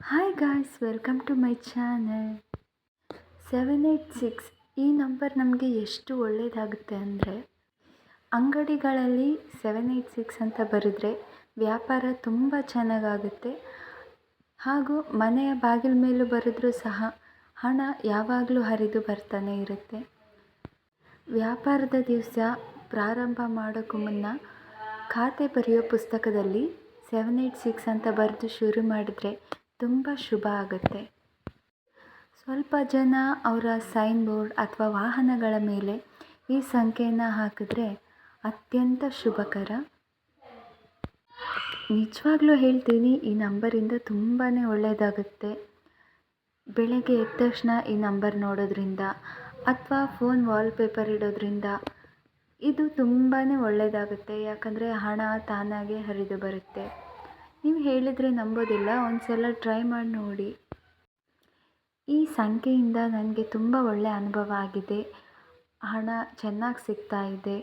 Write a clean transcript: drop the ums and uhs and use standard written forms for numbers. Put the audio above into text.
Hi guys, welcome to my channel. 786 ಈ number ನಮಗೆ ಎಷ್ಟು ಒಳ್ಳೆಯದಾಗುತ್ತೆ ಅಂದರೆ, ಅಂಗಡಿಗಳಲ್ಲಿ 786 ಅಂತ ಬರೆದ್ರೆ ವ್ಯಾಪಾರ ತುಂಬ ಚೆನ್ನಾಗಾಗುತ್ತೆ. ಹಾಗೂ ಮನೆಯ ಬಾಗಿಲ ಮೇಲೂ ಬರೆದ್ರೂ ಸಹ ಹಣ ಯಾವಾಗಲೂ ಹರಿದು ಬರ್ತಾನೆ ಇರುತ್ತೆ. ವ್ಯಾಪಾರದ ದಿವಸ ಪ್ರಾರಂಭ ಮಾಡೋಕ್ಕೂ ಮುನ್ನ ಖಾತೆ ಬರೆಯೋ ಪುಸ್ತಕದಲ್ಲಿ 786 ಅಂತ ಬರೆದು ಶುರು ಮಾಡಿದ್ರೆ ತುಂಬ ಶುಭ ಆಗುತ್ತೆ. ಸ್ವಲ್ಪ ಜನ ಅವರ ಸೈನ್ ಬೋರ್ಡ್ ಅಥವಾ ವಾಹನಗಳ ಮೇಲೆ ಈ ಸಂಖ್ಯೆಯನ್ನು ಹಾಕಿದ್ರೆ ಅತ್ಯಂತ ಶುಭಕರ. ನಿಜವಾಗ್ಲೂ ಹೇಳ್ತೀನಿ, ಈ ನಂಬರಿಂದ ತುಂಬಾ ಒಳ್ಳೆಯದಾಗುತ್ತೆ. ಬೆಳಗ್ಗೆ ಎದ್ದ ತಕ್ಷಣ ಈ ನಂಬರ್ ನೋಡೋದ್ರಿಂದ ಅಥವಾ ಫೋನ್ ವಾಲ್ಪೇಪರ್ ಇಡೋದ್ರಿಂದ ಇದು ತುಂಬಾ ಒಳ್ಳೆಯದಾಗುತ್ತೆ. ಯಾಕಂದರೆ ಹಣ ತಾನಾಗೆ ಹರಿದು ಬರುತ್ತೆ. ನೀವು ಹೇಳಿದರೆ ನಂಬೋದಿಲ್ಲ, ಒಂದು ಸಲ ಟ್ರೈ ಮಾಡಿ ನೋಡಿ. ಈ ಸಂಖ್ಯೆಯಿಂದ ನನಗೆ ತುಂಬ ಒಳ್ಳೆಯ ಅನುಭವ ಆಗಿದೆ. ಹಣ ಚೆನ್ನಾಗಿ ಸಿಗ್ತಾ ಇದೆ.